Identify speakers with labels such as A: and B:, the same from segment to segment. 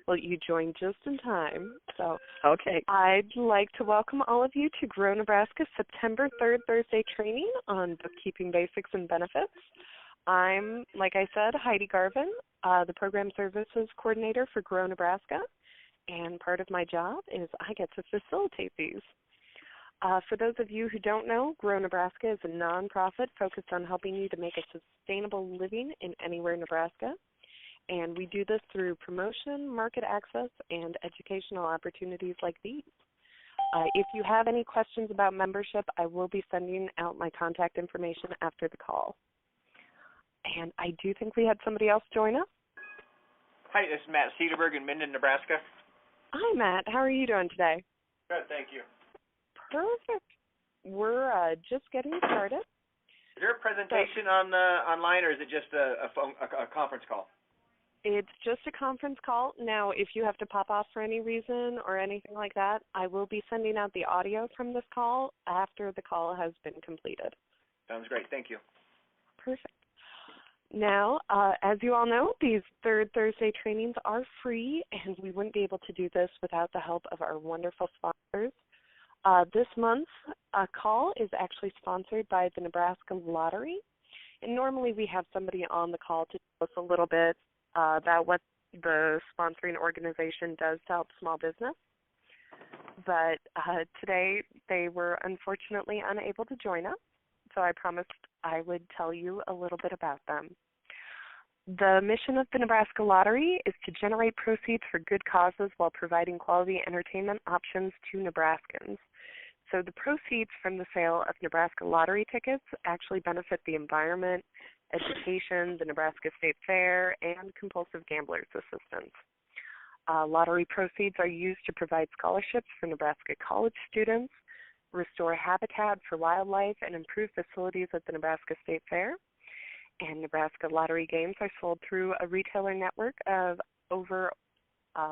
A: Well, you joined just in time. So
B: Okay.
A: I'd like to welcome all of you to Grow Nebraska's September 3rd Thursday training on bookkeeping basics and benefits. I'm, like I said, Heidi Garvin, the Program Services Coordinator for Grow Nebraska, and part of my job is I get to facilitate these. For those of you who don't know, Grow Nebraska is a nonprofit focused on helping you to make a sustainable living in anywhere Nebraska. And we do this through promotion, market access, and educational opportunities like these. If you have any questions about membership, I will be sending out my contact information after the call. And I do think we had somebody else join us.
C: Hi, this is Matt Cederberg in Minden, Nebraska.
A: Hi, Matt. How are you doing today?
C: Good, thank you.
A: Perfect. We're just getting started.
C: Is there a presentation online, or is it just a conference call?
A: It's just a conference call. Now, if you have to pop off for any reason or anything like that, I will be sending out the audio from this call after the call has been completed.
C: Sounds great. Thank you.
A: Perfect. Now, as you all know, these Third Thursday trainings are free, and we wouldn't be able to do this without the help of our wonderful sponsors. This month's call is actually sponsored by the Nebraska Lottery, and normally we have somebody on the call to tell us a little bit about what the sponsoring organization does to help small business. But today they were unfortunately unable to join us, so I promised I would tell you a little bit about them. The mission of the Nebraska Lottery is to generate proceeds for good causes while providing quality entertainment options to Nebraskans. So the proceeds from the sale of Nebraska Lottery tickets actually benefit the environment, education, the Nebraska State Fair, and compulsive gamblers assistance. Lottery proceeds are used to provide scholarships for Nebraska college students, restore habitat for wildlife, and improve facilities at the Nebraska State Fair. And Nebraska Lottery games are sold through a retailer network of over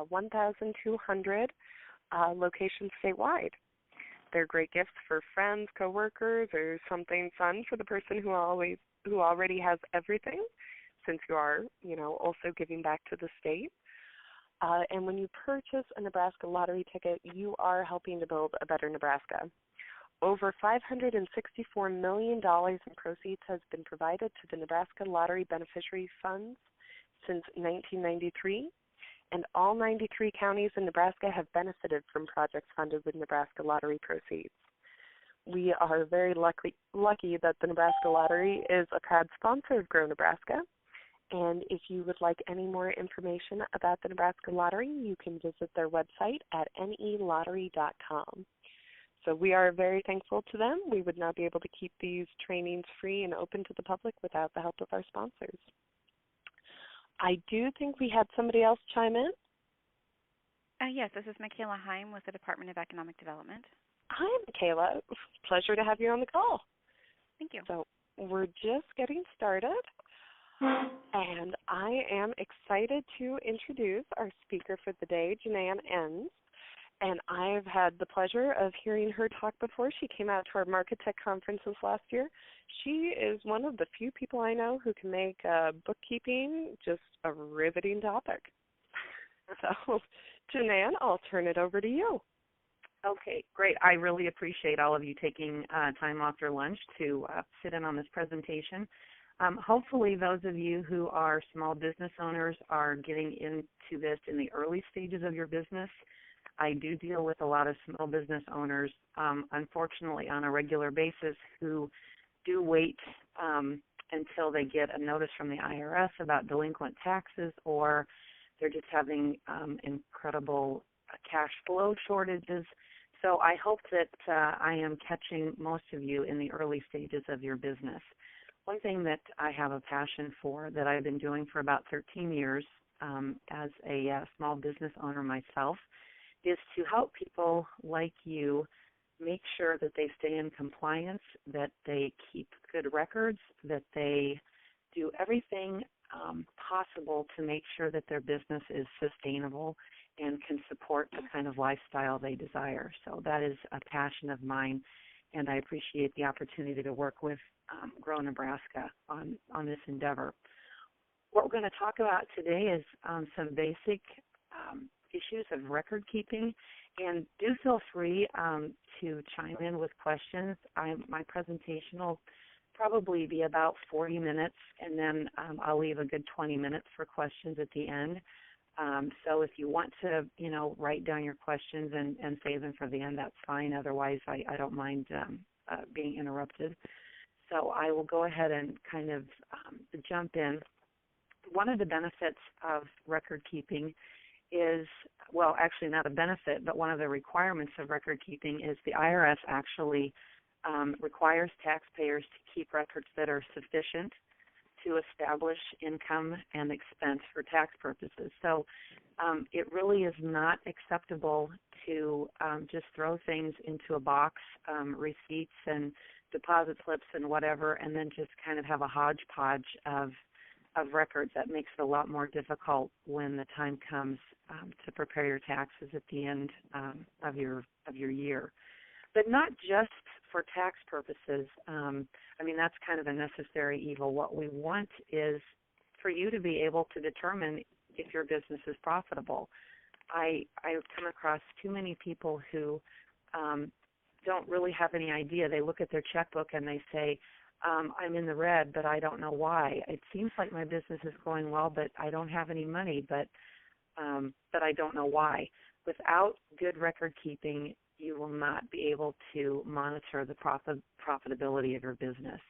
A: 1,200 locations statewide. They're great gifts for friends, coworkers, or something fun for the person who already has everything, since you are, also giving back to the state. And when you purchase a Nebraska Lottery ticket, you are helping to build a better Nebraska. Over $564 million in proceeds has been provided to the Nebraska Lottery Beneficiary Funds since 1993, and all 93 counties in Nebraska have benefited from projects funded with Nebraska Lottery proceeds. We are very lucky that the Nebraska Lottery is a proud sponsor of Grow Nebraska, and if you would like any more information about the Nebraska Lottery, you can visit their website at nelottery.com. So we are very thankful to them. We would not be able to keep these trainings free and open to the public without the help of our sponsors. I do think we had somebody else chime in.
D: Yes, this is Michaela Heim with the Department of Economic Development.
A: Hi, Michaela. Pleasure to have you on the call.
D: Thank you.
A: So we're just getting started, and I am excited to introduce our speaker for the day, J'Nan Ensz. And I've had the pleasure of hearing her talk before. She came out to our Market Tech conferences last year. She is one of the few people I know who can make bookkeeping just a riveting topic. So, J'Nan, I'll turn it over to you.
B: Okay, great. I really appreciate all of you taking time off your lunch to sit in on this presentation. Hopefully those of you who are small business owners are getting into this in the early stages of your business. I do deal with a lot of small business owners, unfortunately, on a regular basis who do wait until they get a notice from the IRS about delinquent taxes, or they're just having incredible cash flow shortages. So I hope that I am catching most of you in the early stages of your business. One thing that I have a passion for that I've been doing for about 13 years as a small business owner myself is to help people like you make sure that they stay in compliance, that they keep good records, that they do everything possible to make sure that their business is sustainable and can support the kind of lifestyle they desire. So that is a passion of mine, and I appreciate the opportunity to work with Grow Nebraska on this endeavor. What we're going to talk about today is some basic issues of record keeping. And do feel free to chime in with questions. My presentation will probably be about 40 minutes, and then I'll leave a good 20 minutes for questions at the end. So if you want to, write down your questions and save them for the end, that's fine. Otherwise, I don't mind being interrupted. So I will go ahead and kind of jump in. One of the benefits of record keeping is, well, actually not a benefit, but one of the requirements of record keeping is the IRS actually requires taxpayers to keep records that are sufficient to establish income and expense for tax purposes. So it really is not acceptable to just throw things into a box, receipts and deposit slips and whatever, and then just kind of have a hodgepodge of records. That makes it a lot more difficult when the time comes to prepare your taxes at the end of your year. But not just for tax purposes. That's kind of a necessary evil. What we want is for you to be able to determine if your business is profitable. I've come across too many people who don't really have any idea. They look at their checkbook and they say, I'm in the red, but I don't know why. It seems like my business is going well, but I don't have any money, but I don't know why. Without good record keeping, you will not be able to monitor the profitability of your business.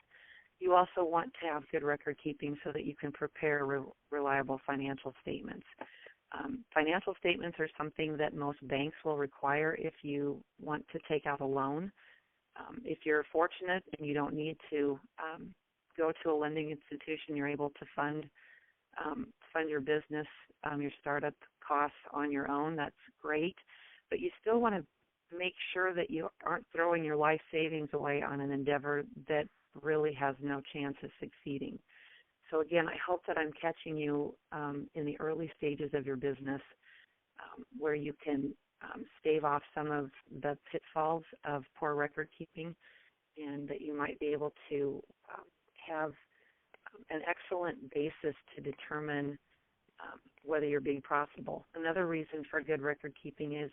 B: You also want to have good record keeping so that you can prepare reliable financial statements. Financial statements are something that most banks will require if you want to take out a loan. If you're fortunate and you don't need to go to a lending institution, you're able to fund your business, your startup costs on your own. That's great, but you still want to make sure that you aren't throwing your life savings away on an endeavor that really has no chance of succeeding. So again, I hope that I'm catching you in the early stages of your business where you can stave off some of the pitfalls of poor record keeping, and that you might be able to have an excellent basis to determine whether you're being profitable. Another reason for good record keeping is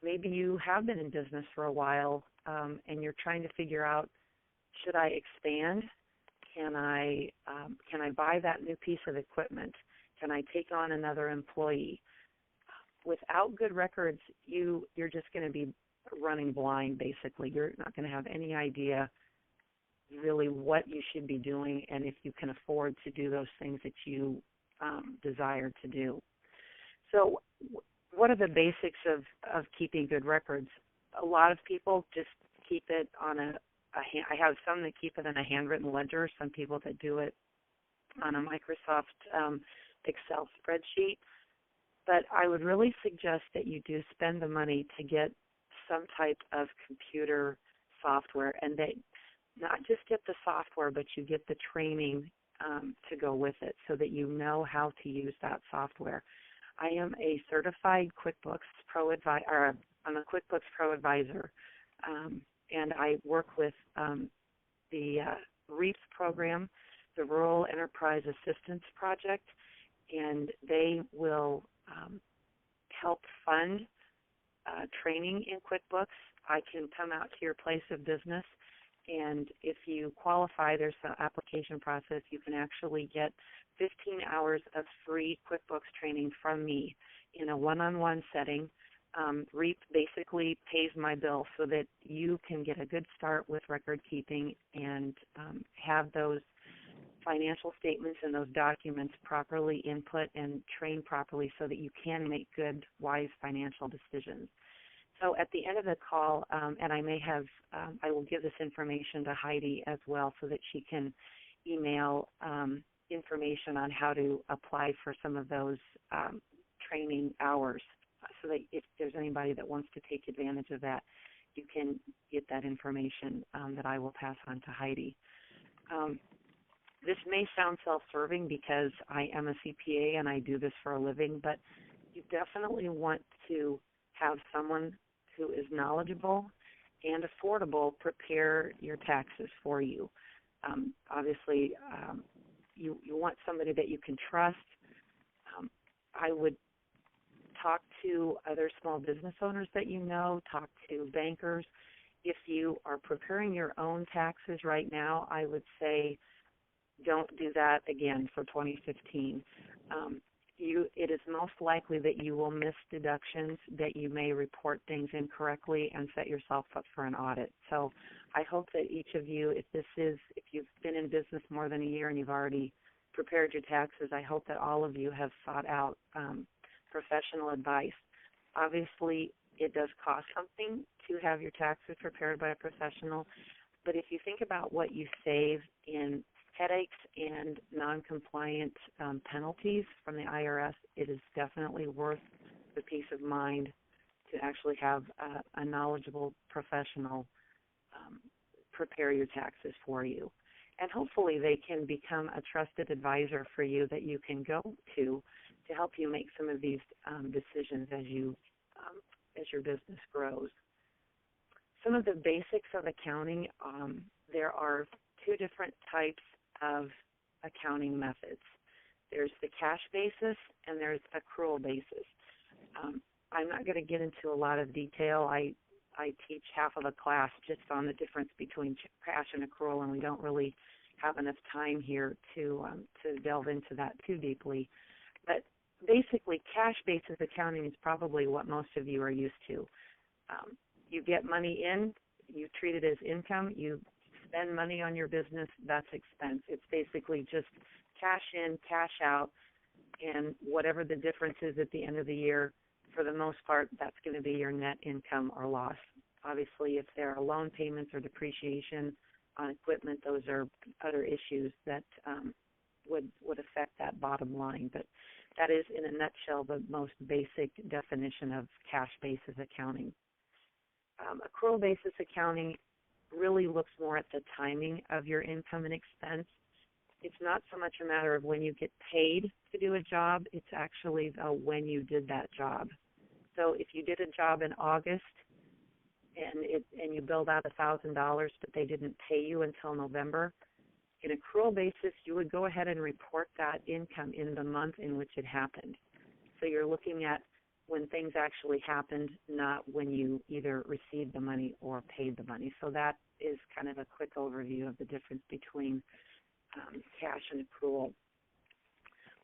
B: maybe you have been in business for a while and you're trying to figure out, should I expand? Can I buy that new piece of equipment? Can I take on another employee? Without good records, you're just going to be running blind, basically. You're not going to have any idea really what you should be doing and if you can afford to do those things that you desire to do. So what are the basics of keeping good records? A lot of people just keep it on I have some that keep it in a handwritten ledger, some people that do it on a Microsoft Excel spreadsheet. But I would really suggest that you do spend the money to get some type of computer software, and that not just get the software, but you get the training to go with it so that you know how to use that software. I am a certified QuickBooks Pro Advisor. I'm a QuickBooks Pro Advisor, and I work with the REAP program, the Rural Enterprise Assistance Project, and they will help fund training in QuickBooks. I can come out to your place of business, and if you qualify, there's an application process. You can actually get 15 hours of free QuickBooks training from me in a one-on-one setting. REAP basically pays my bill so that you can get a good start with record keeping and have those financial statements and those documents properly input and trained properly so that you can make good, wise financial decisions. So at the end of the call, and I will give this information to Heidi as well so that she can email information on how to apply for some of those training hours so that if there's anybody that wants to take advantage of that, you can get that information that I will pass on to Heidi. This may sound self-serving because I am a CPA and I do this for a living, but you definitely want to have someone who is knowledgeable and affordable prepare your taxes for you. Obviously, you want somebody that you can trust. I would talk to other small business owners that you know, talk to bankers. If you are preparing your own taxes right now, I would say don't do that again for 2015. It is most likely that you will miss deductions, that you may report things incorrectly and set yourself up for an audit. So I hope that each of you, if you've been in business more than a year and you've already prepared your taxes, I hope that all of you have sought out professional advice. Obviously, it does cost something to have your taxes prepared by a professional, but if you think about what you save in headaches and non-compliant penalties from the IRS, it is definitely worth the peace of mind to actually have a knowledgeable professional prepare your taxes for you. And hopefully they can become a trusted advisor for you that you can go to help you make some of these decisions as your business grows. Some of the basics of accounting, there are two different types of accounting methods. There's the cash basis and there's accrual basis. I'm not going to get into a lot of detail. I teach half of a class just on the difference between cash and accrual, and we don't really have enough time here to delve into that too deeply. But basically, cash basis accounting is probably what most of you are used to. You get money in, you treat it as income, you spend money on your business, that's expense. It's basically just cash in, cash out, and whatever the difference is at the end of the year, for the most part, that's going to be your net income or loss. Obviously, if there are loan payments or depreciation on equipment, those are other issues that would affect that bottom line. But that is, in a nutshell, the most basic definition of cash basis accounting. Accrual basis accounting really looks more at the timing of your income and expense. It's not so much a matter of when you get paid to do a job, it's actually when you did that job. So if you did a job in August and you billed out $1,000, but they didn't pay you until November, in accrual basis, you would go ahead and report that income in the month in which it happened. So you're looking at when things actually happened, not when you either received the money or paid the money. So that is kind of a quick overview of the difference between cash and accrual.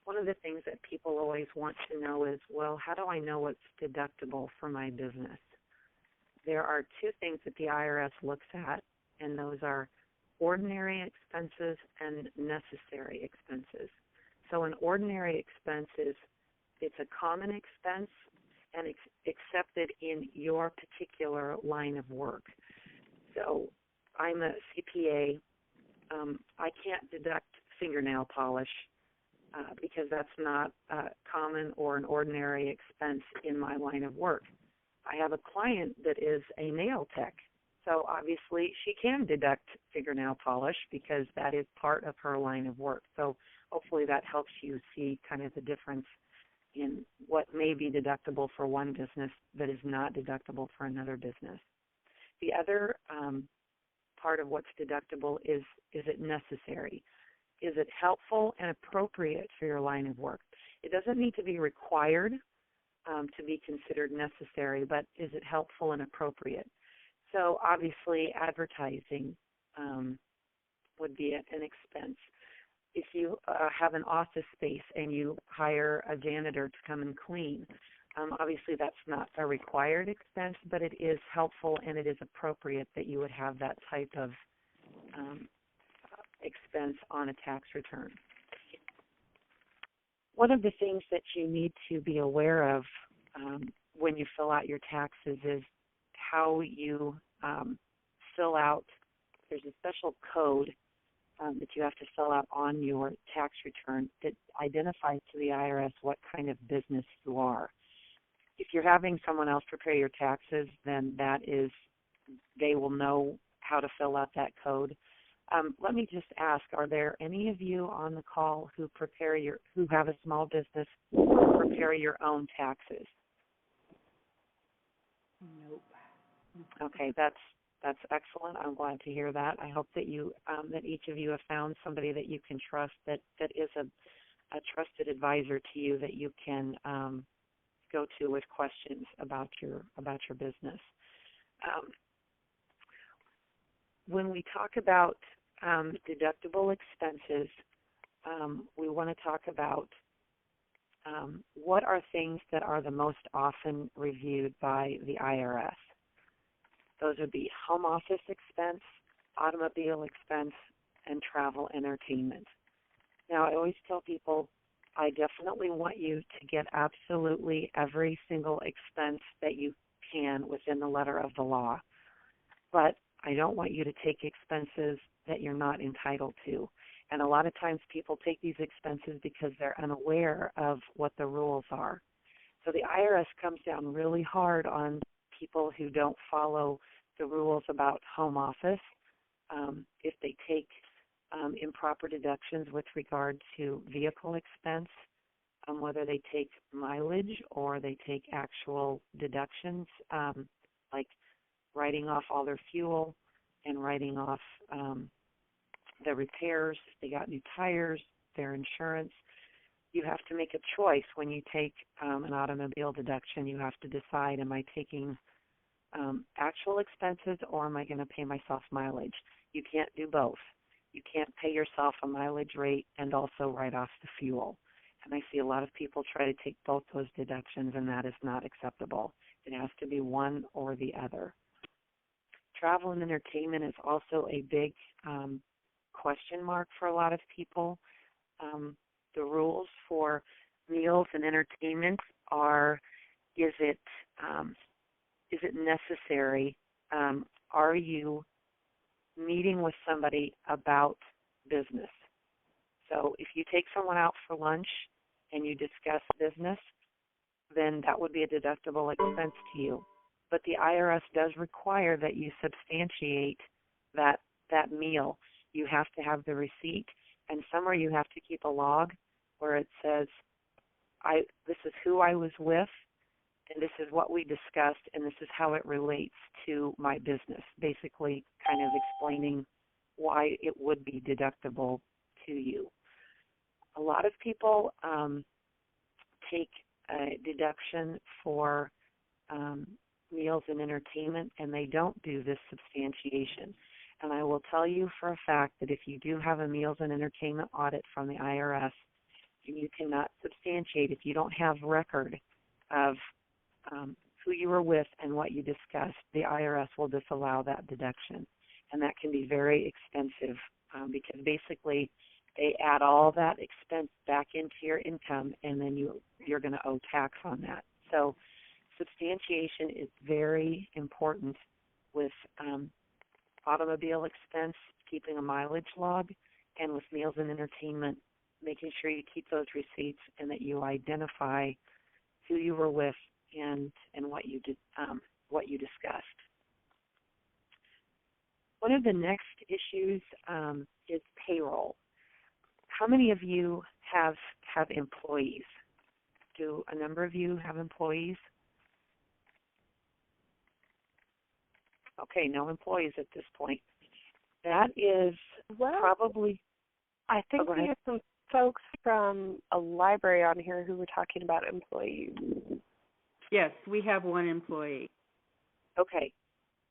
B: One of the things that people always want to know is, well, how do I know what's deductible for my business? There are two things that the IRS looks at, and those are ordinary expenses and necessary expenses. So an ordinary expense it's a common expense and accepted in your particular line of work. So I'm a CPA. I can't deduct fingernail polish because that's not common or an ordinary expense in my line of work. I have a client that is a nail tech, so obviously she can deduct fingernail polish because that is part of her line of work. So hopefully that helps you see kind of the difference in what may be deductible for one business that is not deductible for another business. The other part of what's deductible is it necessary? Is it helpful and appropriate for your line of work? It doesn't need to be required to be considered necessary, but is it helpful and appropriate? So obviously advertising would be an expense. If you have an office space and you hire a janitor to come and clean, obviously that's not a required expense, but it is helpful and it is appropriate that you would have that type of expense on a tax return. One of the things that you need to be aware of when you fill out your taxes is how you fill out. There's a special code that you have to fill out on your tax return that identifies to the IRS what kind of business you are. If you're having someone else prepare your taxes, then they will know how to fill out that code. Let me just ask, are there any of you on the call who have a small business who prepare your own taxes? Nope.
A: Okay, that's excellent. I'm glad to hear that. I hope that that each of you have found somebody that you can trust that is a trusted advisor to you that you can
B: go to with questions about your business. When we talk about deductible expenses, we want to talk about what are things that are the most often reviewed by the IRS. Those would be home office expense, automobile expense, and travel entertainment. Now, I always tell people, I definitely want you to get absolutely every single expense that you can within the letter of the law. But I don't want you to take expenses that you're not entitled to. And a lot of times people take these expenses because they're unaware of what the rules are. So the IRS comes down really hard on people who don't follow the rules about home office. If they take improper deductions with regard to vehicle expense, whether they take mileage or they take actual deductions, like writing off all their fuel and writing off the repairs, if they got new tires, their insurance. You have to make a choice when you take an automobile deduction. You have to decide, am I taking actual expenses or am I going to pay myself mileage? You can't do both. You can't pay yourself a mileage rate and also write off the fuel. And I see a lot of people try to take both those deductions, and that is not acceptable. It has to be one or the other. Travel and entertainment is also a big question mark for a lot of people. The rules for meals and entertainment are, is it necessary? Are you meeting with somebody about business? So if you take someone out for lunch and you discuss business, then that would be a deductible expense to you. But the IRS does require that you substantiate that meal. You have to have the receipt, and somewhere you have to keep a log where it says, this is who I was with, and this is what we discussed, and this is how it relates to my business, basically kind of explaining why it would be deductible to you. A lot of people take a deduction for meals and entertainment, and they don't do this substantiation. And I will tell you for a fact that if you do have a meals and entertainment audit from the IRS, you cannot substantiate, if you don't have record of who you were with and what you discussed, the IRS will disallow that deduction. And that can be very expensive because basically they add all that expense back into your income, and then you're going to owe tax on that. So substantiation is very important with automobile expense, keeping a mileage log, and with meals and entertainment, making sure you keep those receipts and that you identify who you were with and what you did, what you discussed. One of the next issues is payroll. How many of you have employees? Do a number of you have employees? Okay, no employees at this point. That is probably...
A: I think we have some folks from a library on here who were talking about employees.
E: Yes, we have one employee.
B: Okay.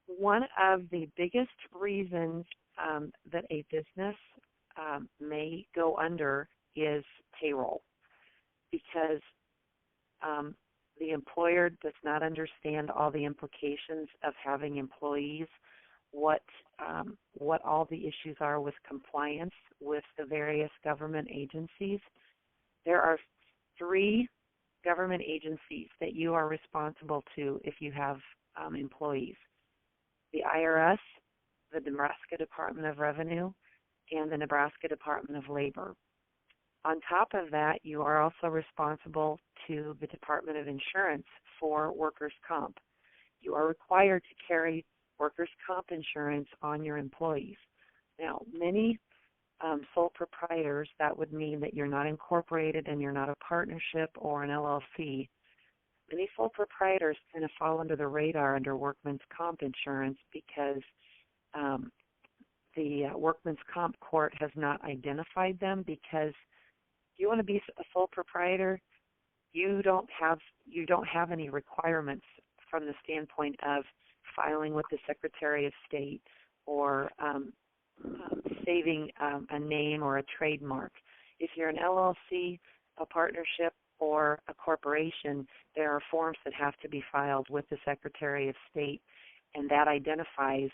B: One of the biggest reasons that a business may go under is payroll, because the employer does not understand all the implications of having employees, what all the issues are with compliance with the various government agencies. There are 3 government agencies that you are responsible to if you have employees: the IRS, the Nebraska Department of Revenue, and the Nebraska Department of Labor. On top of that, you are also responsible to the Department of Insurance for workers' comp. You are required to carry workers' comp insurance on your employees. Now, many sole proprietors, that would mean that you're not incorporated and you're not a partnership or an LLC. Many sole proprietors kind of fall under the radar under workman's comp insurance because the workman's comp court has not identified them, because if you want to be a sole proprietor, you don't have you don't have any requirements from the standpoint of filing with the Secretary of State or saving a name or a trademark. If you're an LLC, a partnership, or a corporation, there are forms that have to be filed with the Secretary of State, and that identifies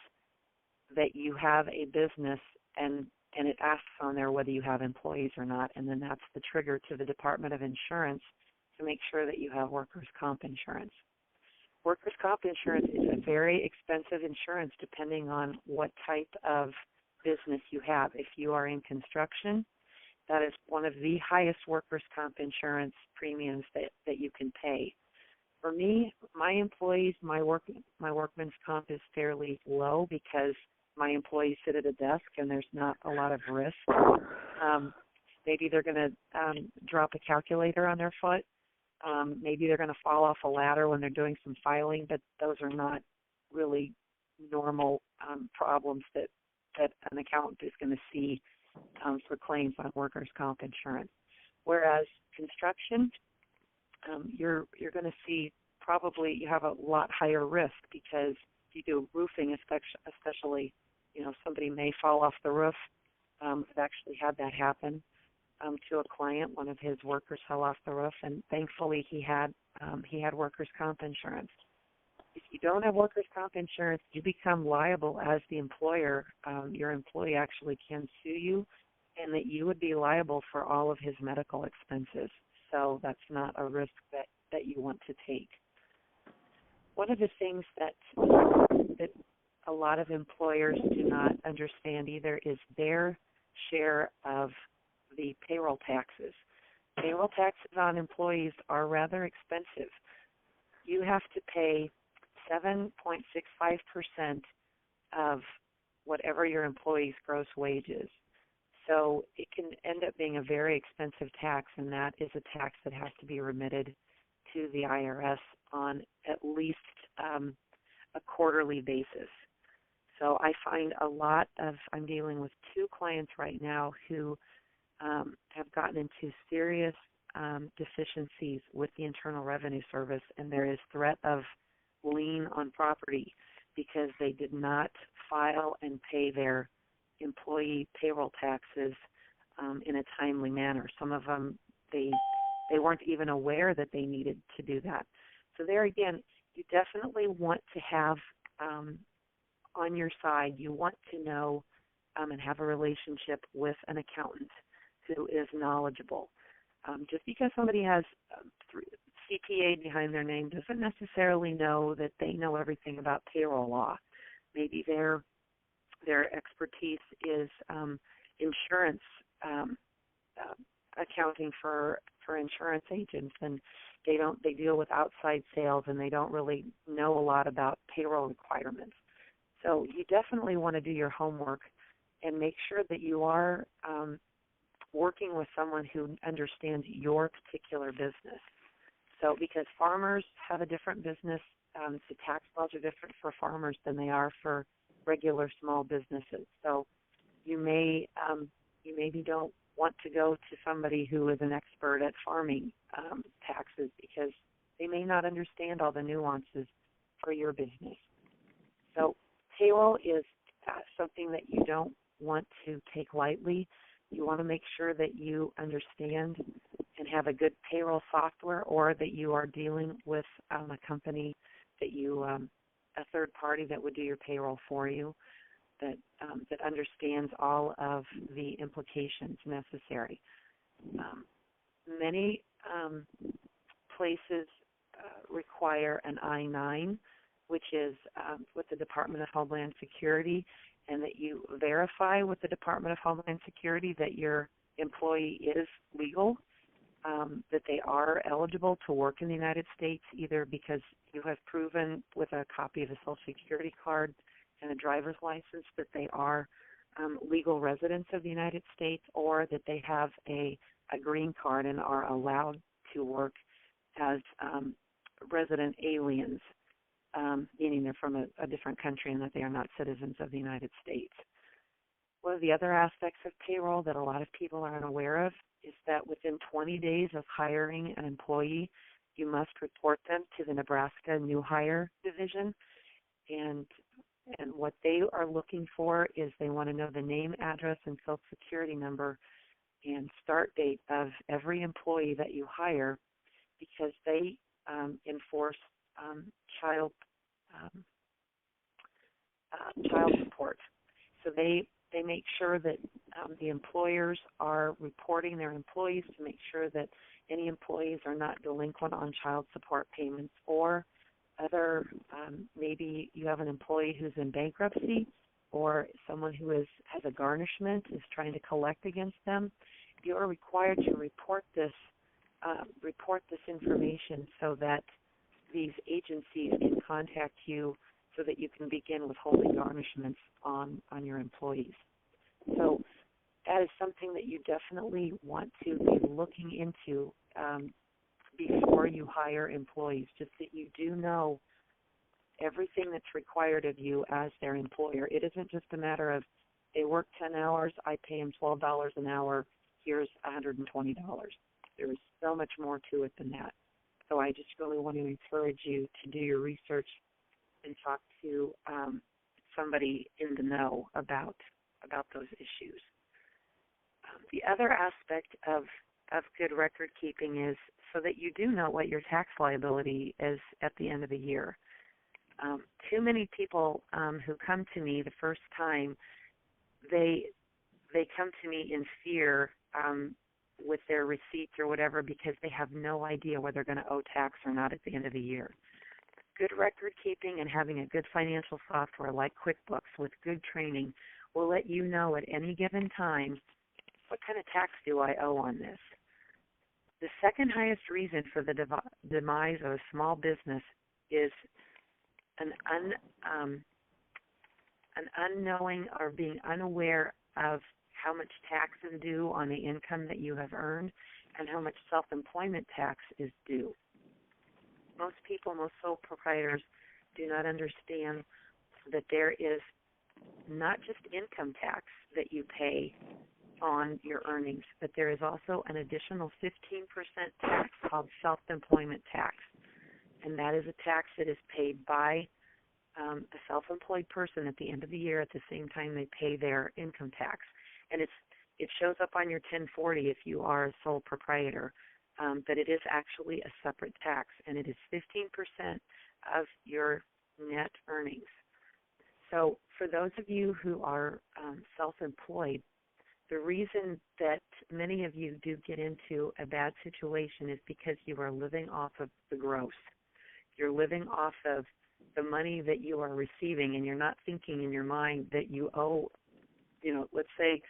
B: that you have a business, and it asks on there whether you have employees or not, and then that's the trigger to the Department of Insurance to make sure that you have workers' comp insurance. Workers' comp insurance is a very expensive insurance depending on what type of business you have. If you are in construction, that is one of the highest workers' comp insurance premiums that you can pay. For me, my employees, my workman's comp is fairly low because my employees sit at a desk and there's not a lot of risk. Maybe they're going to drop a calculator on their foot. Maybe they're going to fall off a ladder when they're doing some filing, but those are not really normal problems that an accountant is going to see for claims on workers' comp insurance. Whereas construction, you're going to see probably you have a lot higher risk because if you do roofing especially, somebody may fall off the roof. I've actually had that happen to a client. One of his workers fell off the roof, and thankfully he had workers' comp insurance. If you don't have workers' comp insurance, you become liable as the employer. Your employee actually can sue you, and that you would be liable for all of his medical expenses. So that's not a risk that you want to take. One of the things that a lot of employers do not understand either is their share of the payroll taxes. Payroll taxes on employees are rather expensive. You have to pay 7.65% of whatever your employee's gross wage is. So it can end up being a very expensive tax, and that is a tax that has to be remitted to the IRS on at least a quarterly basis. So I find I'm dealing with 2 clients right now who have gotten into serious deficiencies with the Internal Revenue Service, and there is threat of lien on property because they did not file and pay their employee payroll taxes in a timely manner. Some of them, they weren't even aware that they needed to do that. So there again, you definitely want to have on your side, you want to know and have a relationship with an accountant who is knowledgeable. Just because somebody has CPA behind their name doesn't necessarily know that they know everything about payroll law. Maybe their expertise is insurance accounting for insurance agents, and they deal with outside sales, and they don't really know a lot about payroll requirements. So you definitely want to do your homework and make sure that you are working with someone who understands your particular business. So because farmers have a different business, the tax laws are different for farmers than they are for regular small businesses. So you maybe don't want to go to somebody who is an expert at farming taxes because they may not understand all the nuances for your business. So payroll is something that you don't want to take lightly. You want to make sure that you understand and have a good payroll software, or that you are dealing with a company that a third party that would do your payroll for you, that understands all of the implications necessary. Many places require an I-9, which is with the Department of Homeland Security, and that you verify with the Department of Homeland Security that your employee is legal, that they are eligible to work in the United States, either because you have proven with a copy of a Social Security card and a driver's license that they are legal residents of the United States, or that they have a green card and are allowed to work as resident aliens, meaning they're from a different country and that they are not citizens of the United States. One of the other aspects of payroll that a lot of people are unaware of is that within 20 days of hiring an employee, you must report them to the Nebraska New Hire Division. And what they are looking for is they want to know the name, address, and Social Security number and start date of every employee that you hire, because they enforce child support. So they make sure that the employers are reporting their employees to make sure that any employees are not delinquent on child support payments, or other, maybe you have an employee who's in bankruptcy, or someone who has a garnishment, is trying to collect against them. You are required to report this information so that these agencies can contact you so that you can begin withholding garnishments on your employees. So that is something that you definitely want to be looking into before you hire employees, just that you do know everything that's required of you as their employer. It isn't just a matter of they work 10 hours, I pay them $12 an hour, here's $120. There is so much more to it than that. So I just really want to encourage you to do your research and talk to somebody in the know about those issues. The other aspect of good record keeping is so that you do know what your tax liability is at the end of the year. Too many people who come to me the first time, they come to me in fear with their receipts or whatever, because they have no idea whether they're going to owe tax or not at the end of the year. Good record keeping and having a good financial software like QuickBooks with good training will let you know at any given time, what kind of tax do I owe on this? The second highest reason for the demise of a small business is an unknowing or being unaware of how much tax is due on the income that you have earned and how much self-employment tax is due. Most people, most sole proprietors, do not understand that there is not just income tax that you pay on your earnings, but there is also an additional 15% tax called self-employment tax. And that is a tax that is paid by a self-employed person at the end of the year at the same time they pay their income tax. And it shows up on your 1040 if you are a sole proprietor, but it is actually a separate tax, and it is 15% of your net earnings. So for those of you who are self-employed, the reason that many of you do get into a bad situation is because you are living off of the gross. You're living off of the money that you are receiving, and you're not thinking in your mind that you owe, let's say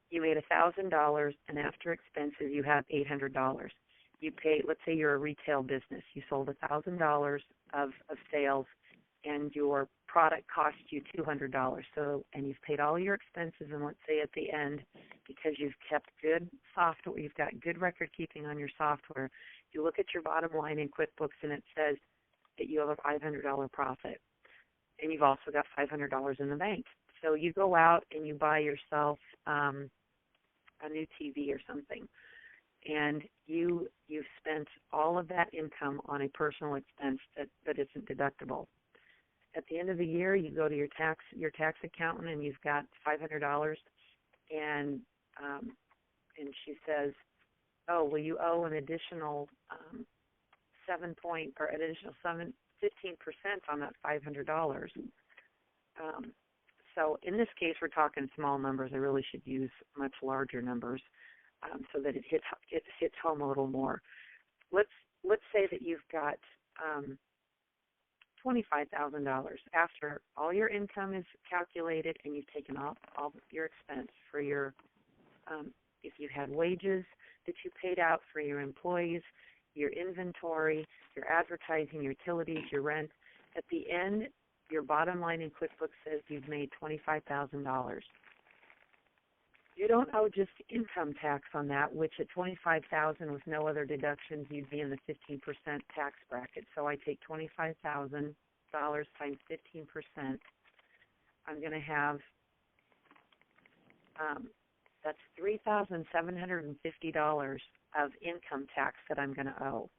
B: you made $1,000 and after expenses you have $800. You pay, let's say you're a retail business. You sold $1,000 of sales and your product cost you $200. So, and you've paid all your expenses, and let's say at the end, because you've kept good software, you've got good record keeping on your software, you look at your bottom line in QuickBooks and it says that you have a $500 profit, and you've also got $500 in the bank. So you go out and you buy yourself a new TV or something, and you've spent all of that income on a personal expense that isn't deductible. At the end of the year, you go to your tax accountant, and you've got $500, and she says, "Oh, well, you owe an additional 15% on that $500." So in this case, we're talking small numbers. I really should use much larger numbers so that it hits home a little more. Let's say that you've got $25,000 after all your income is calculated, and you've taken off all your expense for your, if you had wages that you paid out for your employees, your inventory, your advertising, your utilities, your rent. At the end, your bottom line in QuickBooks says you've made $25,000. You don't owe just income tax on that, which at $25,000 with no other deductions, you'd be in the 15% tax bracket. So I take $25,000 times 15%. I'm going to have, that's $3,750 of income tax that I'm going to owe.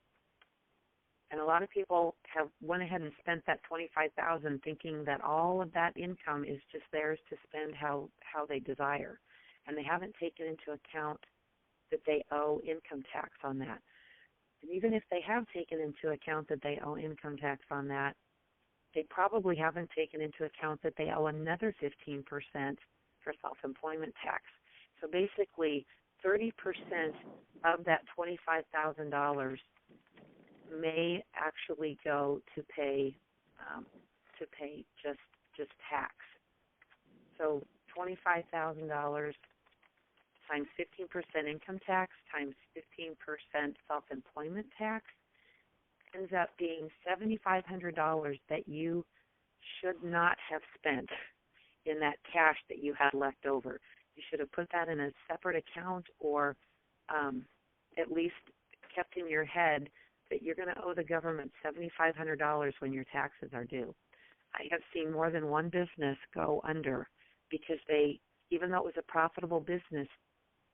B: And a lot of people have went ahead and spent that $25,000 thinking that all of that income is just theirs to spend how they desire. And they haven't taken into account that they owe income tax on that. And even if they have taken into account that they owe income tax on that, they probably haven't taken into account that they owe another 15% for self-employment tax. So basically, 30% of that $25,000 may actually go to pay just tax. So $25,000 times 15% income tax times 15% self-employment tax ends up being $7,500 that you should not have spent in that cash that you had left over. You should have put that in a separate account, or at least kept in your head that you're going to owe the government $7,500 when your taxes are due. I have seen more than one business go under because they, even though it was a profitable business,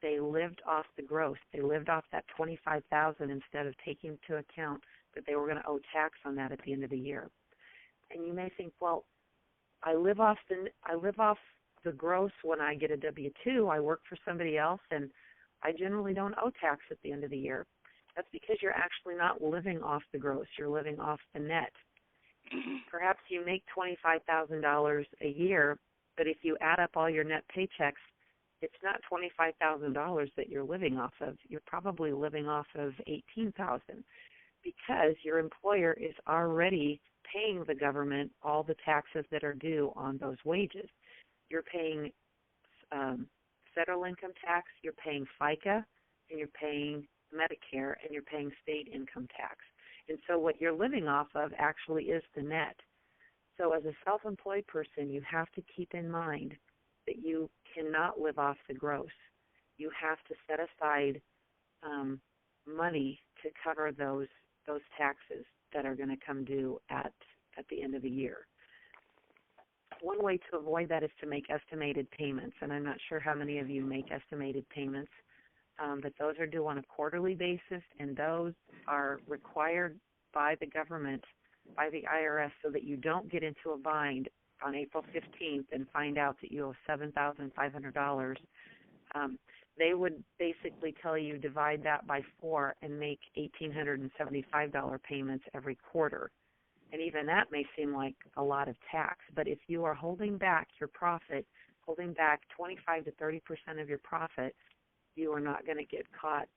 B: they lived off the gross. They lived off that $25,000 instead of taking into account that they were going to owe tax on that at the end of the year. And you may think, well, I live off the gross when I get a W-2. I work for somebody else, and I generally don't owe tax at the end of the year. That's because you're actually not living off the gross. You're living off the net. Perhaps you make $25,000 a year, but if you add up all your net paychecks, it's not $25,000 that you're living off of. You're probably living off of $18,000 because your employer is already paying the government all the taxes that are due on those wages. You're paying federal income tax, you're paying FICA, and you're paying Medicare, and you're paying state income tax. And so what you're living off of actually is the net. So as a self-employed person, you have to keep in mind that you cannot live off the gross. You have to set aside money to cover those taxes that are going to come due at the end of the year. One way to avoid that is to make estimated payments, and I'm not sure how many of you make estimated payments, but those are due on a quarterly basis, and those are required by the government, by the IRS, so that you don't get into a bind on April 15th and find out that you owe $7,500. They would basically tell you divide that by 4 and make $1,875 payments every quarter. And even that may seem like a lot of tax, but if you are holding back your profit, holding back 25 to 30% of your profit, you are not going to get caught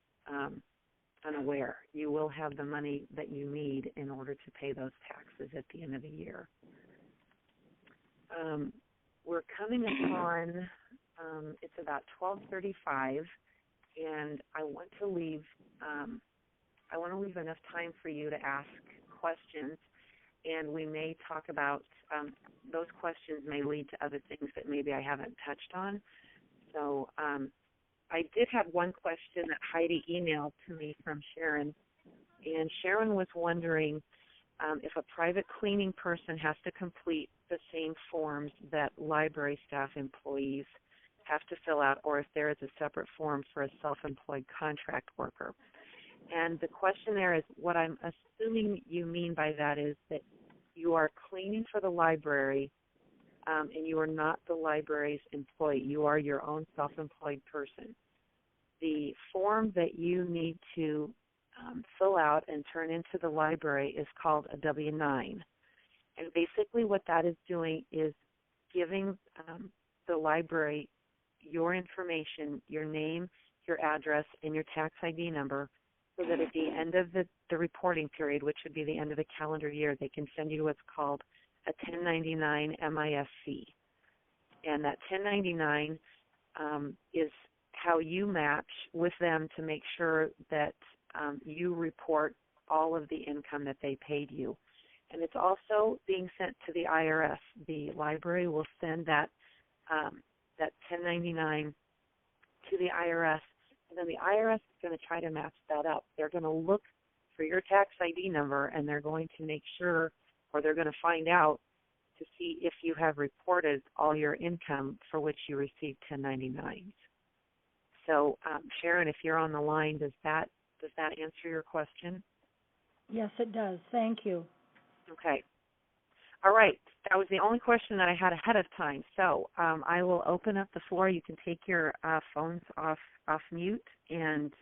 B: unaware. You will have the money that you need in order to pay those taxes at the end of the year. We're coming upon, it's about 12:35, and I want to leave enough time for you to ask questions, and we may talk about, those questions may lead to other things that maybe I haven't touched on. So I did have one question that Heidi emailed to me from Sharon, and Sharon was wondering if a private cleaning person has to complete the same forms that library staff employees have to fill out, or if there is a separate form for a self-employed contract worker. And the question there is, what I'm assuming you mean by that is that you are cleaning for the library and you are not the library's employee. You are your own self-employed person. The form that you need to fill out and turn into the library is called a W-9. And basically what that is doing is giving the library your information, your name, your address, and your tax ID number, so that at the end of the reporting period, which would be the end of the calendar year, they can send you what's called a 1099 MISC. And that 1099 is how you match with them to make sure that you report all of the income that they paid you. And it's also being sent to the IRS. The library will send that 1099 to the IRS, and then the IRS is going to try to match that up. They're going to look for your tax ID number, and they're going to make sure, or they're going to find out to see if you have reported all your income for which you received 1099s. So, Sharon, if you're on the line, does that answer your question?
F: Yes, it does. Thank you.
B: Okay. All right. That was the only question that I had ahead of time. So I will open up the floor. You can take your phones off mute and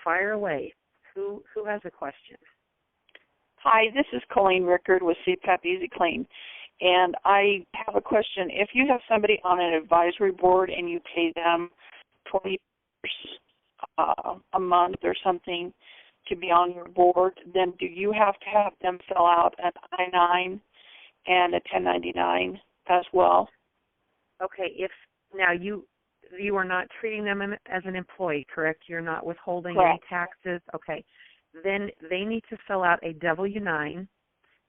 B: fire away. Who has a question?
G: Hi, this is Colleen Rickard with CPA Easy Clean, and I have a question. If you have somebody on an advisory board and you pay them $20 a month or something to be on your board, then do you have to have them fill out an I-9 and a 1099 as well?
B: Okay. If now you are not treating them as an employee, correct? You're not withholding any taxes. Okay. Then they need to fill out a W-9,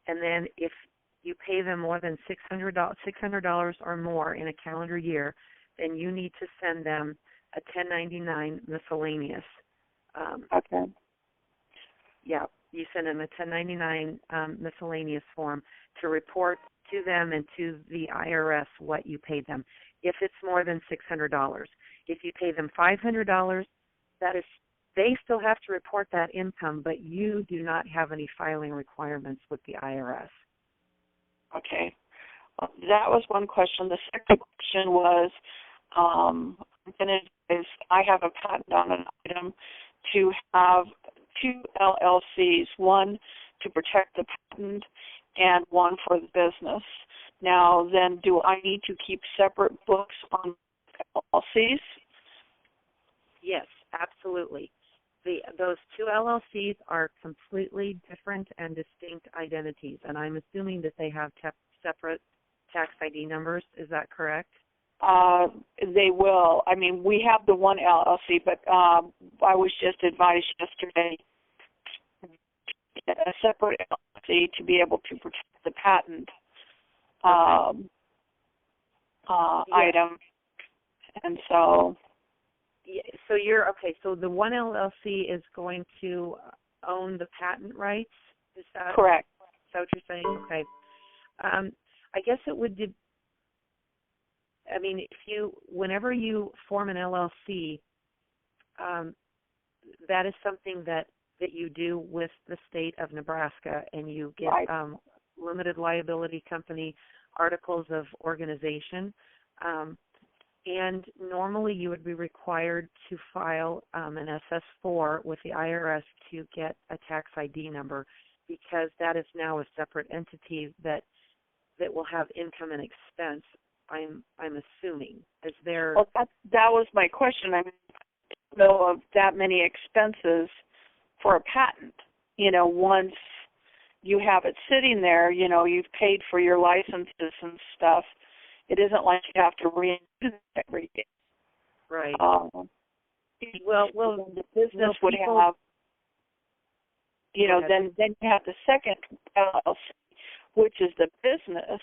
B: and then if you pay them more than $600 or more in a calendar year, then you need to send them a 1099 miscellaneous.
G: Okay.
B: Yeah, you send them a 1099 miscellaneous form to report to them and to the IRS what you paid them. If it's more than $600, if you pay them $500, that is, they still have to report that income, but you do not have any filing requirements with the IRS.
G: Okay. Well, that was one question. The second question was, I have a patent on an item to have two LLCs, one to protect the patent and one for the business. Now, then, do I need to keep separate books on LLCs?
B: Yes, absolutely. Those two LLCs are completely different and distinct identities, and I'm assuming that they have separate tax ID numbers. Is that correct?
G: They will. I mean, we have the one LLC, but I was just advised yesterday a separate LLC to be able to protect the patent item, and so.
B: Yeah, so you're okay. So the one LLC is going to own the patent rights. Is that
G: correct?
B: Is that what you're saying? Okay. I guess it would. I mean, whenever you form an LLC, that is something that you do with the state of Nebraska, and you get limited liability company articles of organization. And normally you would be required to file an SS-4 with the IRS to get a tax ID number, because that is now a separate entity that will have income and expense. I'm assuming. Is there?
G: Well, that was my question. I mean, I don't know of that many expenses for a patent. You know, once you have it sitting there, you know, you've paid for your licenses and stuff. It isn't like you have to renew it every year.
B: Right.
G: Well, the business would have, you know, then you have the second LLC, which is the business,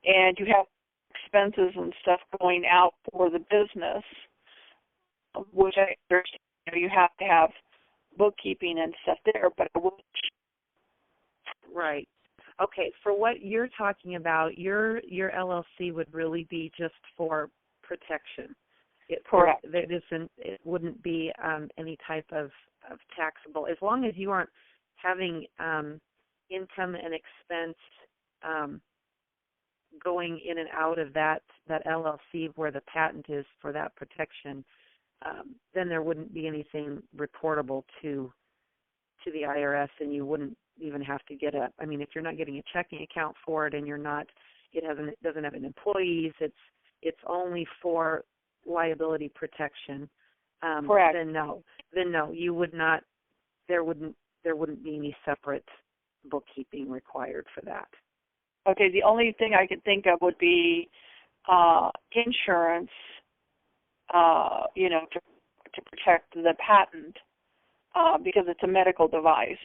G: and you have expenses and stuff going out for the business, which I understand, you know, you have to have bookkeeping and stuff there, but I wouldn't.
B: Right. Okay, for what you're talking about, your LLC would really be just for protection.
G: Correct.
B: It wouldn't be any type of taxable, as long as you aren't having income and expense going in and out of that LLC where the patent is for that protection. Then there wouldn't be anything reportable to the IRS, and you wouldn't even have to get if you're not getting a checking account for it, and it doesn't have an employees, it's only for liability protection.
G: Correct.
B: Then no, you would not. There wouldn't be any separate bookkeeping required for that.
G: Okay, the only thing I could think of would be insurance, you know, to protect the patent, because it's a medical device.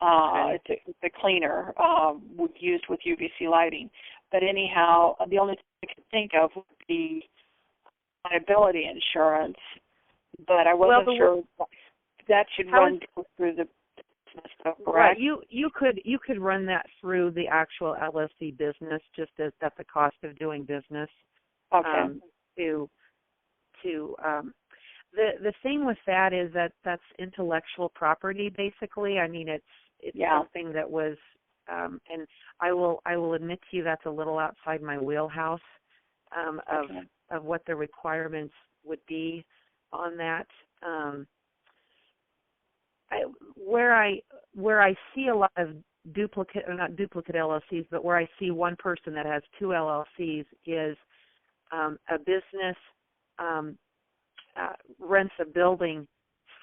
G: It's a cleaner used with UVC lighting. But anyhow, the only thing I could think of would be liability insurance. But I wasn't sure that should run through the business, correct?
B: Right. You could run that through the actual LLC business, just at the cost of doing business.
G: Okay.
B: The thing with that is that that's intellectual property, basically. I mean, it's something that was, and I will admit to you that's a little outside my wheelhouse of what the requirements would be on that. Where I see a lot of not duplicate LLCs, but where I see one person that has two LLCs is a business rents a building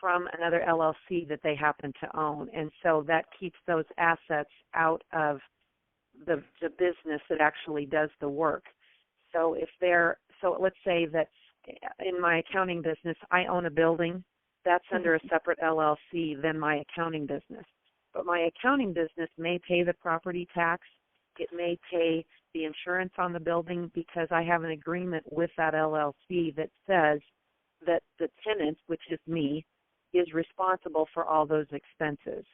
B: from another LLC that they happen to own, and so that keeps those assets out of the business that actually does the work. So let's say that in my accounting business, I own a building that's under a separate LLC than my accounting business. But my accounting business may pay the property tax. It may pay the insurance on the building because I have an agreement with that LLC that says that the tenant, which is me, is responsible for all those expenses.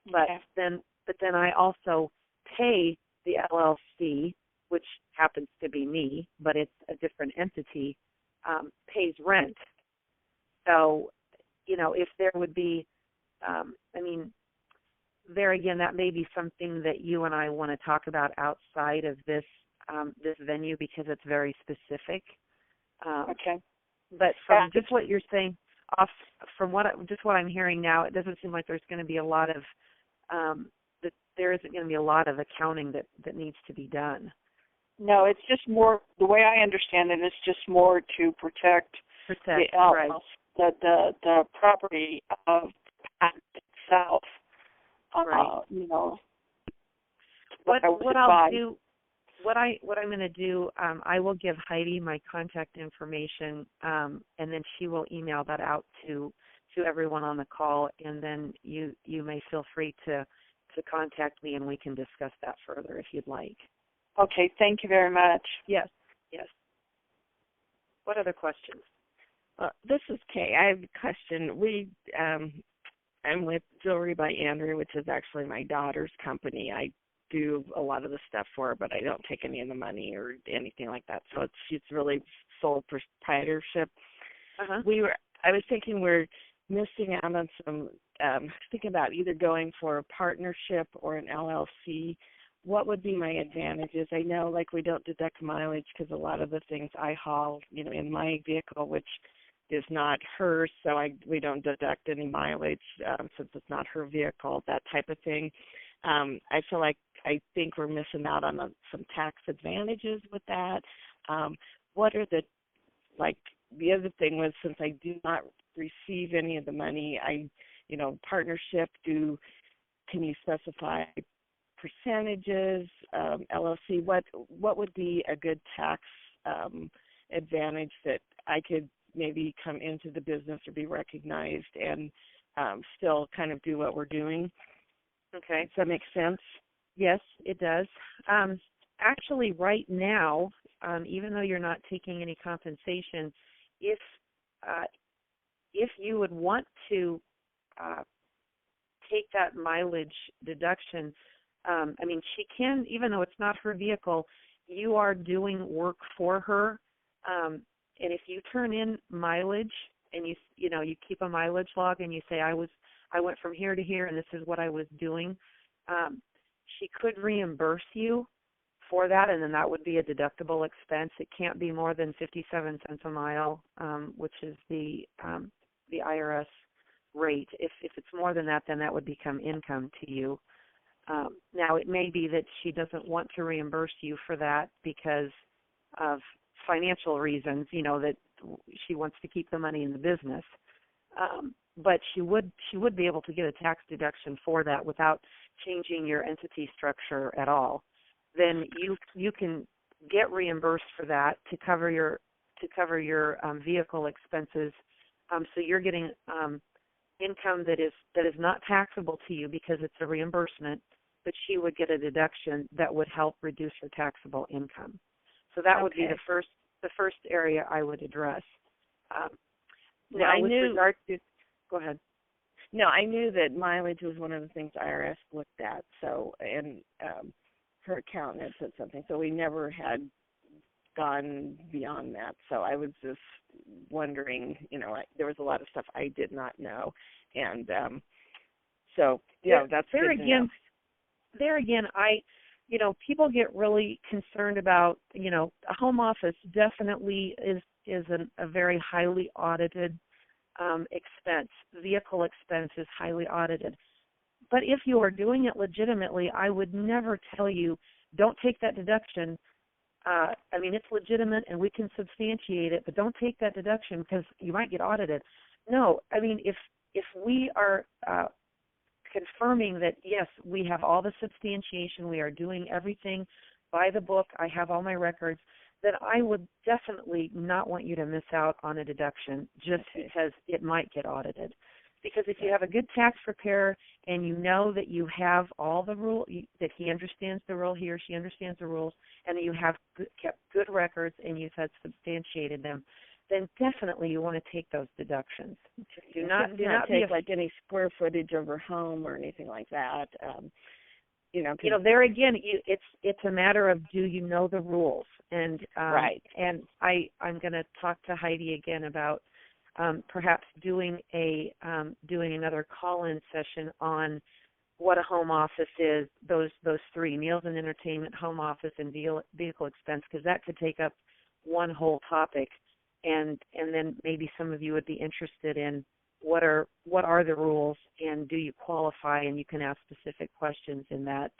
B: But then I also pay the LLC, which happens to be me, but it's a different entity, pays rent. So, if there would be, there again, that may be something that you and I want to talk about outside of this venue because it's very specific. But from just what you're saying, from what I'm hearing now, it doesn't seem like there's going to be a lot of there isn't going to be a lot of accounting that needs to be done.
G: No, it's just more, the way I understand it, it's just more to protect
B: right.
G: the property of the patent itself.
B: Right. What I'm going to do, I will give Heidi my contact information, and then she will email that out to everyone on the call, and then you may feel free to contact me, and we can discuss that further if you'd like.
G: Okay, thank you very much.
B: Yes. What other questions?
F: This is Kay. I have a question. I'm with Jewelry by Andrew, which is actually my daughter's company. I do a lot of the stuff for her, but I don't take any of the money or anything like that. So it's really sole proprietorship. I was thinking we're missing out on some. Thinking about either going for a partnership or an LLC. What would be my advantages? I know, we don't deduct mileage because a lot of the things I haul, in my vehicle, which is not hers, so we don't deduct any mileage since it's not her vehicle, that type of thing. I think we're missing out on some tax advantages with that. What are the other thing was, since I do not receive any of the money, partnership, can you specify percentages, LLC, what would be a good tax advantage that I could maybe come into the business or be recognized and still kind of do what we're doing?
B: Okay.
F: Does that make sense?
B: Yes, it does. Actually, right now, even though you're not taking any compensation, if you would want to take that mileage deduction, she can, even though it's not her vehicle, you are doing work for her. And if you turn in mileage and you keep a mileage log and you say I went from here to here and this is what I was doing, she could reimburse you for that, and then that would be a deductible expense. It can't be more than 57 cents a mile, which is the IRS rate. If it's more than that, then that would become income to you. Now, it may be that she doesn't want to reimburse you for that because of financial reasons, that she wants to keep the money in the business. But she would be able to get a tax deduction for that without changing your entity structure at all. Then you can get reimbursed for that to cover your vehicle expenses. So you're getting income that is not taxable to you because it's a reimbursement, but she would get a deduction that would help reduce her taxable income. So that would be the first area I would address. Go ahead.
F: No, I knew that mileage was one of the things IRS looked at. So, and her accountant had said something. So we never had gone beyond that. So I was just wondering, there was a lot of stuff I did not know. And so, that's
G: there
F: good to
G: again.
F: know.
G: There again, people get really concerned about, a home office definitely is a very highly audited expense. Vehicle expense is highly audited. But if you are doing it legitimately, I would never tell you, don't take that deduction. It's legitimate and we can substantiate it, but don't take that deduction because you might get audited. No, if we are confirming that, yes, we have all the substantiation, we are doing everything by the book, I have all my records, then I would definitely not want you to miss out on a deduction just because it might get audited. Because if you have a good tax preparer and you know that you have all the rules, that he understands the rule, he or she understands the rules, and that you have kept good records and you've had substantiated them, then definitely you want to take those deductions. Do not
F: take like any square footage of her home or anything like that.
G: There again, it's a matter of, do you know the rules? And
F: right.
G: And I'm going to talk to Heidi again about perhaps doing another call-in session on what a home office is. Those three: meals and entertainment, home office, and vehicle expense, because that could take up one whole topic. And then maybe some of you would be interested in what are the rules and do you qualify, and you can ask specific questions in that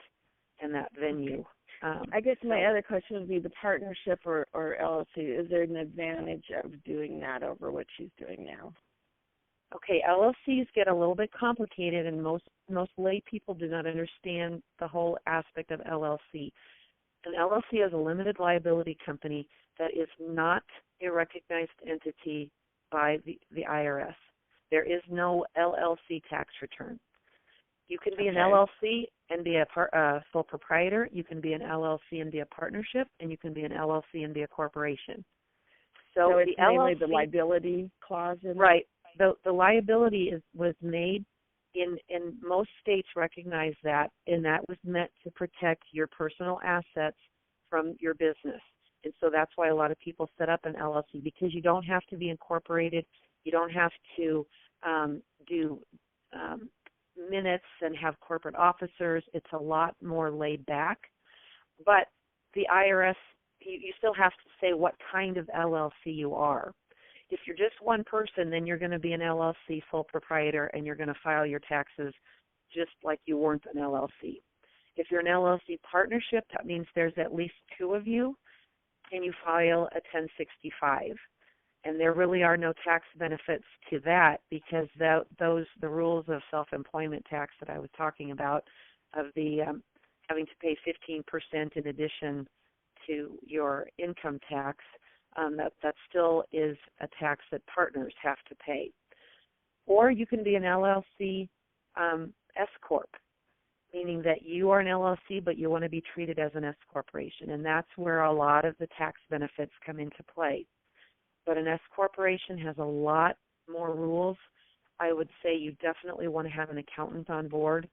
G: venue.
F: I guess my other question would be the partnership or LLC. Is there an advantage of doing that over what she's doing now?
G: Okay, LLCs get a little bit complicated, and most lay people do not understand the whole aspect of LLC. An LLC is a limited liability company that is not a recognized entity by the IRS. There is no LLC tax return. You can be an LLC and be a sole proprietor. You can be an LLC and be a partnership, and you can be an LLC and be a corporation. So
F: it's
G: the
F: mainly
G: LLC,
F: the liability clause in it?
G: Right. The liability was made in most states recognize that, and that was meant to protect your personal assets from your business. And so that's why a lot of people set up an LLC, because you don't have to be incorporated. You don't have to do minutes and have corporate officers. It's a lot more laid back. But the IRS, you still have to say what kind of LLC you are. If you're just one person, then you're going to be an LLC sole proprietor, and you're going to file your taxes just like you weren't an LLC. If you're an LLC partnership, that means there's at least two of you, and you file a 1065. And there really are no tax benefits to that, because the rules of self-employment tax that I was talking about, of the having to pay 15% in addition to your income tax, that still is a tax that partners have to pay. Or you can be an LLC S Corp, meaning that you are an LLC, but you want to be treated as an S corporation, and that's where a lot of the tax benefits come into play. But an S corporation has a lot more rules. I would say you definitely want to have an accountant on board.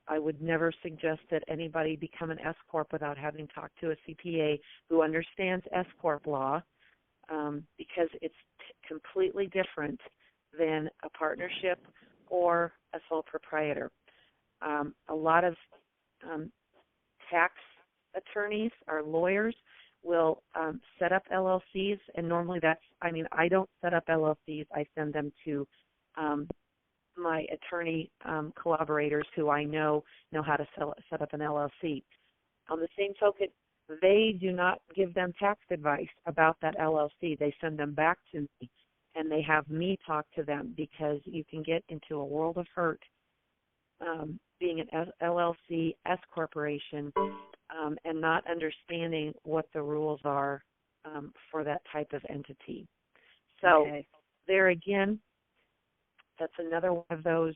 G: I would never suggest that anybody become an S corp without having talked to a CPA who understands S corp law, because it's completely different than a partnership or a sole proprietor. A lot of tax attorneys or lawyers will set up LLCs, and normally I don't set up LLCs. I send them to my attorney collaborators who I know how to set up an LLC. On the same token, they do not give them tax advice about that LLC. They send them back to me, and they have me talk to them, because you can get into a world of hurt being an LLC S corporation and not understanding what the rules are for that type of entity. So there again, that's another one of those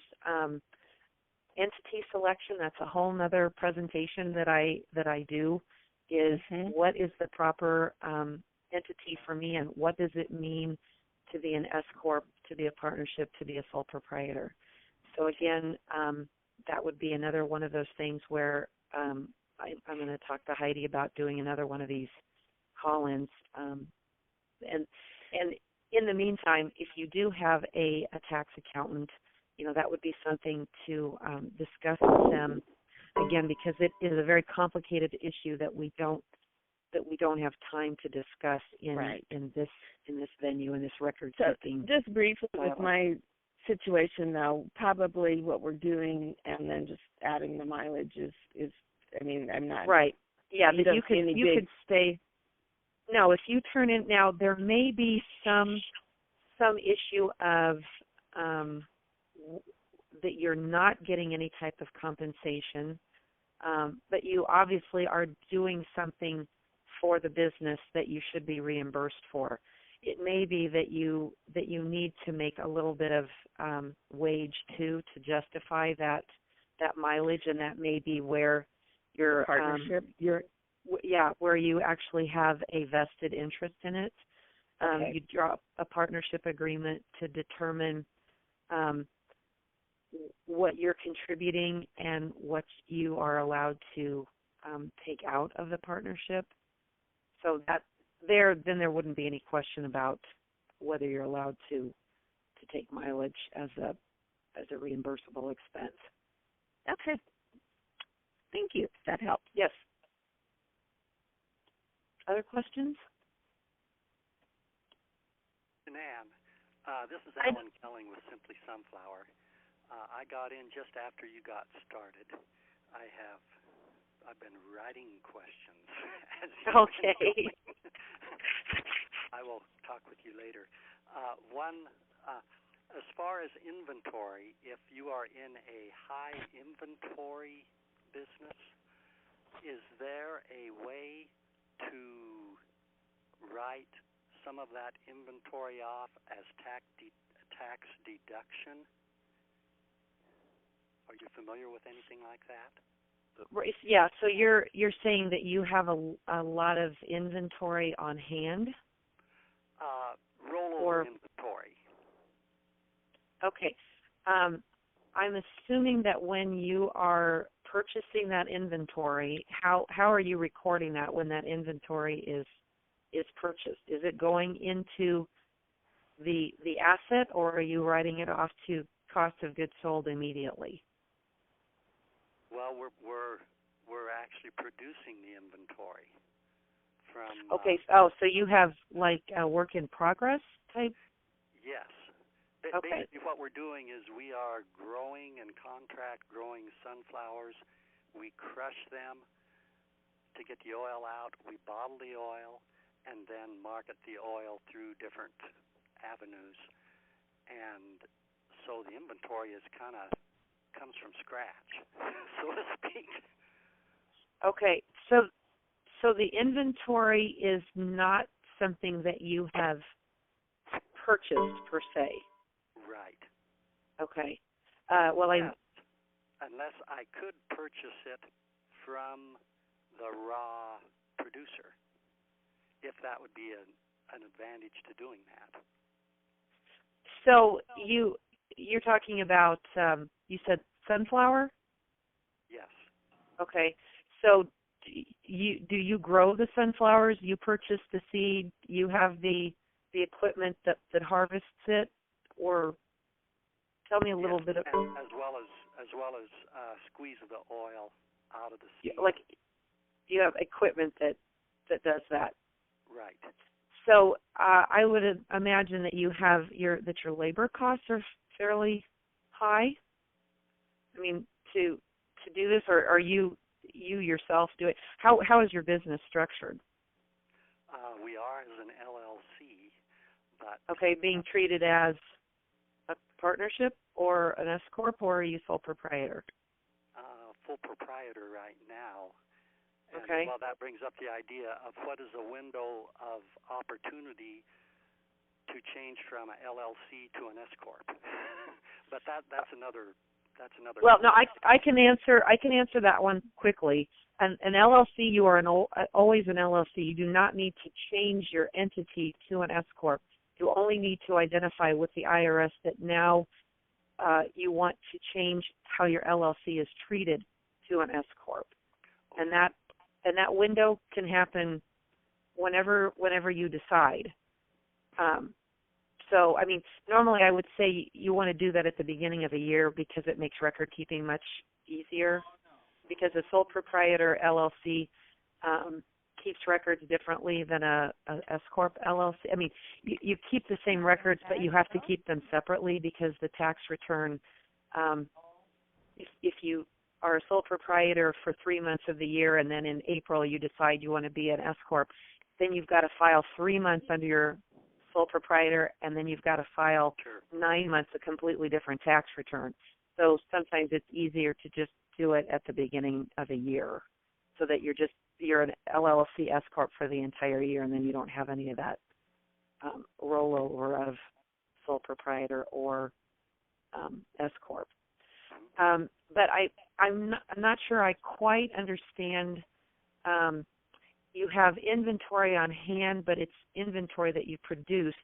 G: entity selection. That's a whole other presentation that I do, is what is the proper entity for me, and what does it mean to be an S corp, to be a partnership, to be a sole proprietor. So again, that would be another one of those things where I'm going to talk to Heidi about doing another one of these call-ins. And
B: in the meantime, if you do have a tax accountant, that would be something to discuss with them, again, because it is a very complicated issue that we don't have time to discuss in this venue, in this record keeping.
F: So just briefly with my situation, though, probably what we're doing and then just adding the mileage is I'm not
B: right. Yeah, but you could stay. No, if you turn in now, there may be some issue of that you're not getting any type of compensation, but you obviously are doing something for the business that you should be reimbursed for. It may be that you need to make a little bit of wage to justify that mileage, and that may be where your
F: partnership,
B: where you actually have a vested interest in it.
F: Okay.
B: You draw a partnership agreement to determine what you're contributing and what you are allowed to take out of the partnership. So that there wouldn't be any question about whether you're allowed to take mileage as a reimbursable expense.
F: Okay.
B: Thank you.
F: That helps.
B: Yes. Other questions?
H: J'Nan, this is Alan Kelling with Simply Sunflower. I got in just after you got started. I've been writing questions.
B: Okay.
H: I will talk with you later. As far as inventory, if you are in a high inventory business, is there a way to write some of that inventory off as tax deduction? Are you familiar with anything like that?
B: Yeah, so you're saying that you have a lot of inventory on hand?
H: Rollover inventory.
B: Okay. I'm assuming that when you are purchasing that inventory, how are you recording that when that inventory is purchased? Is it going into the asset, or are you writing it off to cost of goods sold immediately?
H: Well, we're actually producing the inventory from.
B: Okay. So you have like a work in progress type?
H: Yes.
B: Okay.
H: Basically, what we're doing is we are growing and contract growing sunflowers. We crush them to get the oil out. We bottle the oil and then market the oil through different avenues. And so the inventory is comes from scratch, so to speak.
B: Okay. So the inventory is not something that you have purchased per se.
H: Right.
B: Okay.
H: Unless I could purchase it from the raw producer, if that would be an advantage to doing that.
B: So you're talking about you said sunflower?
H: Yes.
B: Okay. So do you grow the sunflowers? You purchase the seed? You have the equipment that harvests it, or tell me a little bit of
H: as well as squeeze the oil out of the seed.
B: Like you have equipment that does that.
H: Right.
B: So I would imagine that your labor costs are fairly high. I mean, to do this, or are you yourself do it? How is your business structured?
H: We are as an LLC, but
B: okay, being treated as a partnership or an S corp, or are you sole proprietor?
H: Full proprietor right now. And,
B: okay.
H: Well, that brings up the idea of what is a window of opportunity to change from an LLC to an S corp. But that's another. Well,
B: no, I can answer that one quickly. An LLC, you are always an LLC. You do not need to change your entity to an S corp. You only need to identify with the IRS that now you want to change how your LLC is treated to an S corp, and that window can happen whenever you decide. So, I mean, normally I would say you want to do that at the beginning of the year because it makes record keeping much easier, because a sole proprietor LLC keeps records differently than a S Corp LLC. I mean, you keep the same records, but you have to keep them separately because the tax return, if you are a sole proprietor for 3 months of the year and then in April you decide you want to be an S Corp, then you've got to file 3 months under your sole proprietor, and then you've got to file 9 months a completely different tax return. So sometimes it's easier to just do it at the beginning of a year, so that you're an LLC S Corp for the entire year, and then you don't have any of that rollover of sole proprietor or S Corp. But I'm not sure I quite understand. You have inventory on hand, but it's inventory that you produced.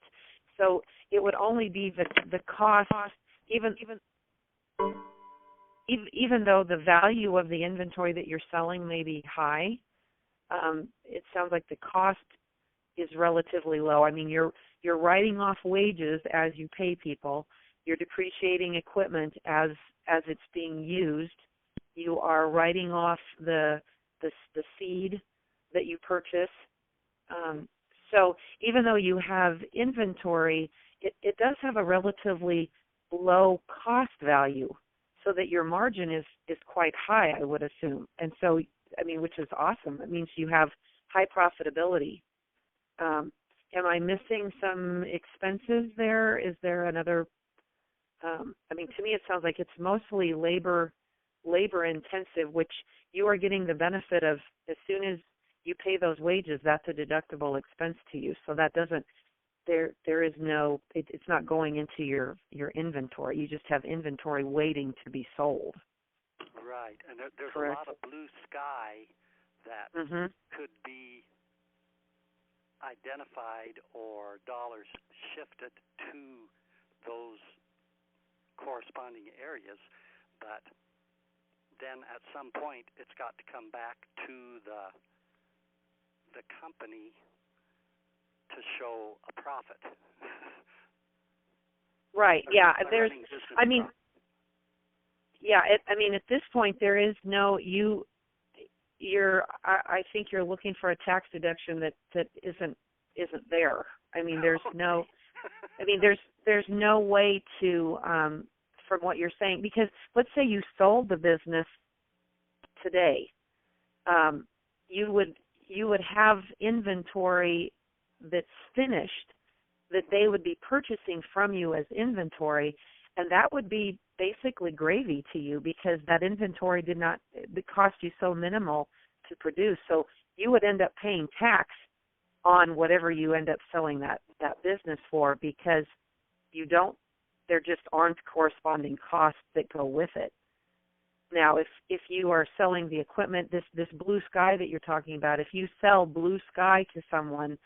B: So it would only be the cost, even though the value of the inventory that you're selling may be high. It sounds like the cost is relatively low. I mean, you're writing off wages as you pay people. You're depreciating equipment as it's being used. You are writing off the seed that you purchase. So even though you have inventory, it does have a relatively low cost value, so that your margin is quite high, I would assume. And so, I mean, which is awesome. It means you have high profitability. Am I missing some expenses there? Is there another? I mean, to me, it sounds like it's mostly labor intensive, which you are getting the benefit of as soon as you pay those wages. That's a deductible expense to you. So that doesn't. There is no. It's not going into your inventory. You just have inventory waiting to be sold.
H: Right, and there's
B: Correct.
H: a lot of blue sky that could be identified or dollars shifted to those corresponding areas, but then at some point it's got to come back to the company to show a profit.
B: Right. Yeah. There's. I mean.
H: Profit.
B: Yeah. I mean, at this point, there is no I think you're looking for a tax deduction that isn't there. I mean, there's no. I mean, there's no way to, from what you're saying, because let's say you sold the business today, you would have inventory that's finished that they would be purchasing from you as inventory, and that would be basically gravy to you because that inventory it cost you so minimal to produce. So you would end up paying tax on whatever you end up selling that business for, because there just aren't corresponding costs that go with it. Now, if you are selling the equipment, this blue sky that you're talking about, if you sell blue sky to someone,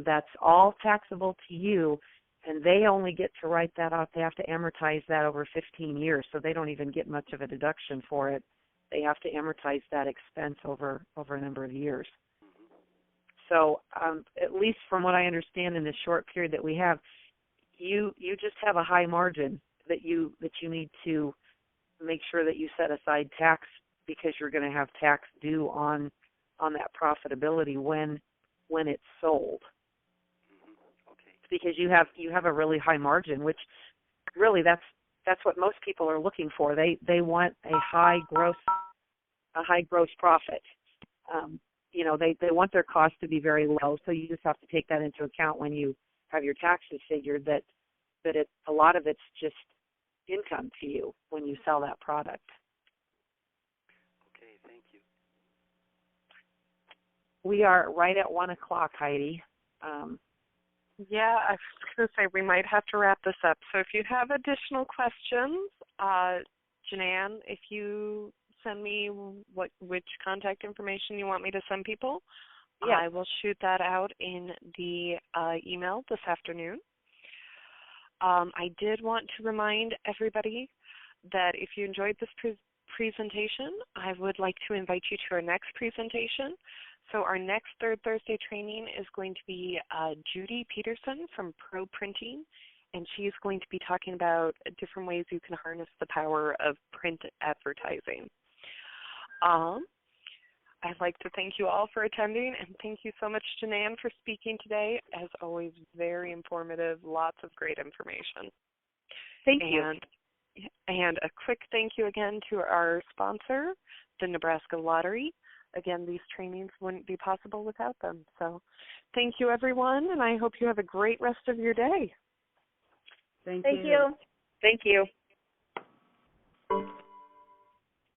B: that's all taxable to you, and they only get to write that off. They have to amortize that over 15 years, so they don't even get much of a deduction for it. They have to amortize that expense over a number of years. So at least from what I understand in this short period that we have, you just have a high margin that you need to make sure that you set aside tax, because you're going to have tax due on that profitability when it's sold.
H: Okay.
B: Because you have a really high margin, which really that's what most people are looking for. They want a high gross profit. They want their costs to be very low, so you just have to take that into account when you have your taxes figured, that a lot of it's just income to you when you sell that product.
H: Okay, thank you.
B: We are right at 1 o'clock, Heidi.
A: Yeah, I was going to say we might have to wrap this up. So if you have additional questions, J'Nan, if you send me which contact information you want me to send people,
B: yeah.
A: I will shoot that out in the email this afternoon. I did want to remind everybody that if you enjoyed this presentation, I would like to invite you to our next presentation. So our next Third Thursday training is going to be Judy Peterson from Pro Printing, and she's going to be talking about different ways you can harness the power of print advertising. I'd like to thank you all for attending, and thank you so much, J'Nan, for speaking today. As always, very informative, lots of great information.
G: Thank you.
A: And a quick thank you again to our sponsor, the Nebraska Lottery. Again, these trainings wouldn't be possible without them. So thank you, everyone, and I hope you have a great rest of your day.
E: Thank
G: you. Thank you.